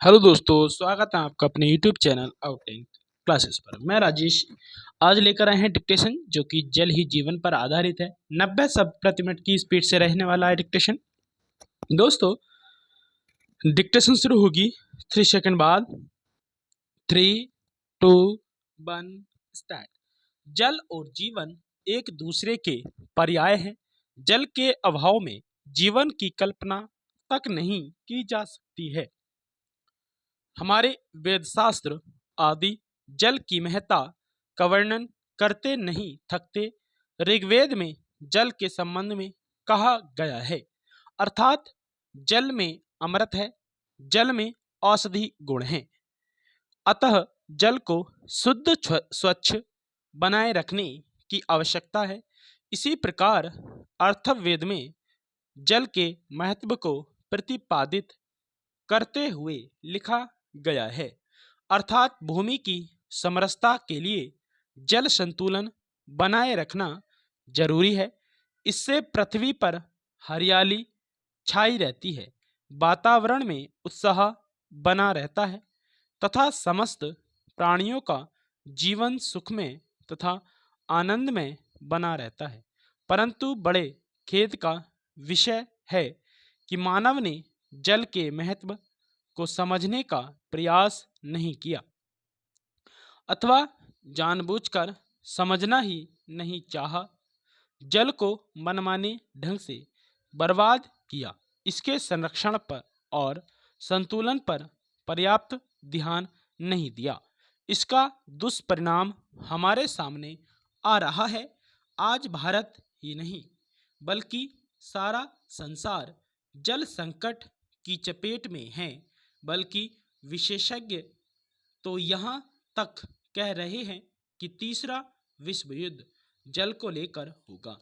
Hello दोस्तों, स्वागत है आपका अपने यूट्यूब चैनल आउटलाइन क्लासेस पर। मैं राजेश आज लेकर आए हैं डिक्टेशन, जो कि जल ही जीवन पर आधारित है। 90 शब्द प्रति मिनट की स्पीड से रहने वाला है डिक्टेशन। दोस्तों, डिक्टेशन शुरू होगी 3 सेकंड बाद। 3, 2, 1 स्टार्ट। जल और जीवन एक दूसरे के पर्याय हैं। जल के अभाव में जीवन की कल्पना तक नहीं की जा सकती है। हमारे वेद शास्त्र आदि जल की महत्ता का वर्णन करते नहीं थकते। ऋग्वेद में जल के संबंध में कहा गया है, अर्थात जल में अमृत है, जल में औषधि गुण हैं। अतः जल को शुद्ध स्वच्छ बनाए रखने की आवश्यकता है। इसी प्रकार अर्थवेद में जल के महत्व को प्रतिपादित करते हुए लिखा गया है, अर्थात भूमि की समरसता के लिए जल संतुलन बनाए रखना जरूरी है। इससे पृथ्वी पर हरियाली छाई रहती है, वातावरण में उत्साह बना रहता है तथा समस्त प्राणियों का जीवन सुखमय तथा आनंदमय बना रहता है। परंतु बड़े खेद का विषय है कि मानव ने जल के महत्व को समझने का प्रयास नहीं किया अथवा जानबूझकर समझना ही नहीं चाहा। जल को मनमाने ढंग से बर्बाद किया। इसके संरक्षण पर और संतुलन पर पर्याप्त ध्यान नहीं दिया। इसका दुष्परिणाम हमारे सामने आ रहा है। आज भारत ही नहीं बल्कि सारा संसार जल संकट की चपेट में है। बल्कि विशेषज्ञ तो यहाँ तक कह रहे हैं कि तीसरा विश्व युद्ध जल को लेकर होगा।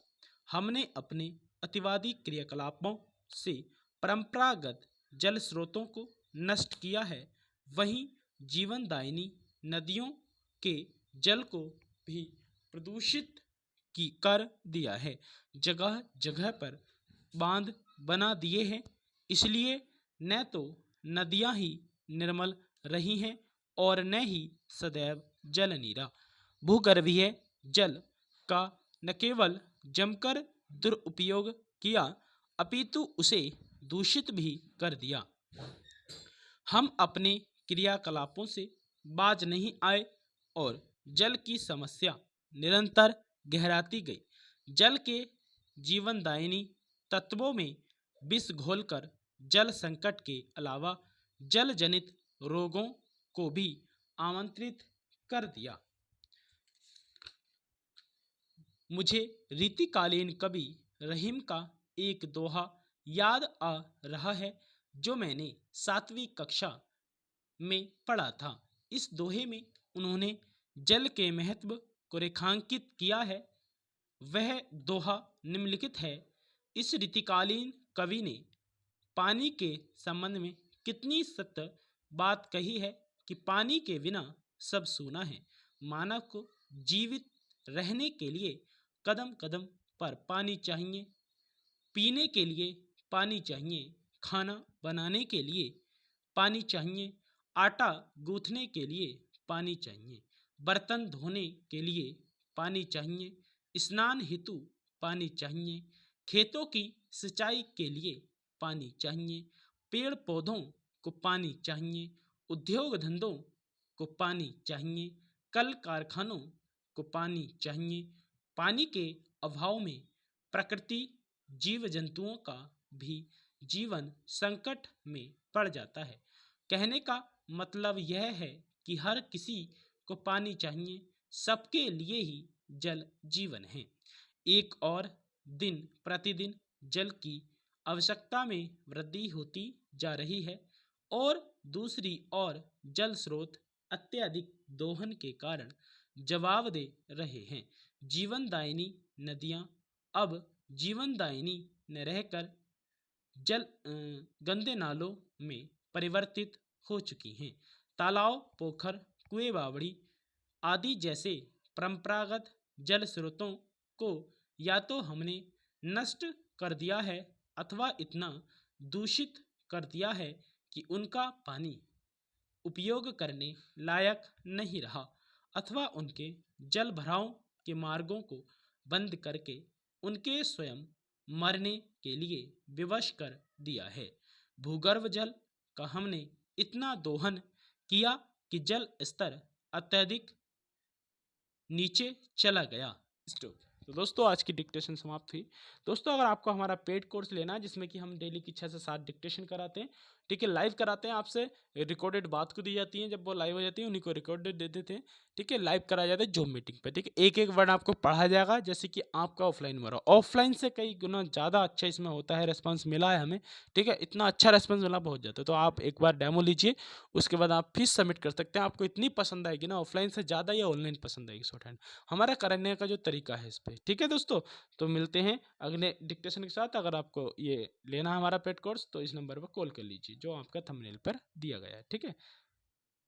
हमने अपने अतिवादी क्रियाकलापों से परंपरागत जल स्रोतों को नष्ट किया है, वहीं जीवनदायिनी नदियों के जल को भी प्रदूषित कर दिया है। जगह जगह पर बांध बना दिए हैं। इसलिए न तो नदियां ही निर्मल रही हैं और न ही सदैव जल नीरा। भूगर्भीय जल का न केवल जमकर दुरुपयोग किया अपितु उसे दूषित भी कर दिया। हम अपने क्रियाकलापों से बाज नहीं आए और जल की समस्या निरंतर गहराती गई। जल के जीवनदायिनी तत्वों में विष घोलकर जल संकट के अलावा जल जनित रोगों को भी आमंत्रित कर दिया। मुझे रीतिकालीन कवि रहीम का एक दोहा याद आ रहा है, जो मैंने 7वीं कक्षा में पढ़ा था। इस दोहे में उन्होंने जल के महत्व को रेखांकित किया है। वह दोहा निम्नलिखित है। इस रीतिकालीन कवि ने पानी के संबंध में कितनी सत्य बात कही है कि पानी के बिना सब सूना है। मानव को जीवित रहने के लिए कदम कदम पर पानी चाहिए, पीने के लिए पानी चाहिए, खाना बनाने के लिए पानी चाहिए, आटा गूंथने के लिए पानी चाहिए, बर्तन धोने के लिए पानी चाहिए, स्नान हेतु पानी चाहिए, खेतों की सिंचाई के लिए पानी चाहिए, पेड़ पौधों को पानी चाहिए, उद्योग धंधों को पानी चाहिए, कल कारखानों को पानी चाहिए। पानी के अभाव में प्रकृति जीव जंतुओं का भी जीवन संकट में पड़ जाता है। कहने का मतलब यह है कि हर किसी को पानी चाहिए। सबके लिए ही जल जीवन है। एक और दिन प्रतिदिन जल की आवश्यकता में वृद्धि होती जा रही है और दूसरी ओर जल स्रोत अत्यधिक दोहन के कारण जवाब दे रहे हैं। जीवनदायिनी नदियाँ अब जीवनदायिनी न रहकर जल गंदे नालों में परिवर्तित हो चुकी हैं। तालाब, पोखर, कुएं, बावड़ी आदि जैसे परंपरागत जल स्रोतों को या तो हमने नष्ट कर दिया है अथवा इतना दूषित कर दिया है कि उनका पानी उपयोग करने लायक नहीं रहा अथवा उनके जल भराव के मार्गों को बंद करके उनके स्वयं मरने के लिए विवश कर दिया है। भूगर्भ जल का हमने इतना दोहन किया कि जल स्तर अत्यधिक नीचे चला गया। स्टॉप। तो दोस्तों आज की डिक्टेशन समाप्त हुई। दोस्तों अगर आपको हमारा पेड कोर्स लेना है जिसमें कि हम डेली की 6 से 7 डिक्टेशन कराते हैं, ठीक है, लाइव कराते हैं, आपसे रिकॉर्डेड बात को दी जाती है, जब वो लाइव हो जाती है उन्हीं को रिकॉर्डेड दे देते हैं, ठीक है, लाइव कराया जाता है जूम मीटिंग पे, ठीक है, एक एक वर्ड आपको पढ़ा जाएगा जैसे कि आपका ऑफलाइन में रहा। ऑफलाइन से कई गुना ज़्यादा अच्छा इसमें होता है, रेस्पॉन्स मिला है हमें, ठीक है, इतना अच्छा रेस्पॉन्स मिला बहुत ज़्यादा। तो आप एक बार डेमो लीजिए, उसके बाद आप फीस सबमिट कर सकते हैं। आपको इतनी पसंद आएगी ना, ऑफलाइन से ज़्यादा या ऑनलाइन पसंद आएगी शॉर्ट हैंड हमारा करने का जो तरीका है इस पर, ठीक है दोस्तों। तो मिलते हैं अगले डिक्टेशन के साथ। अगर आपको ये लेना है हमारा पेड कोर्स तो इस नंबर पर कॉल कर लीजिए जो आपका थंबनेल पर दिया गया है, ठीक है।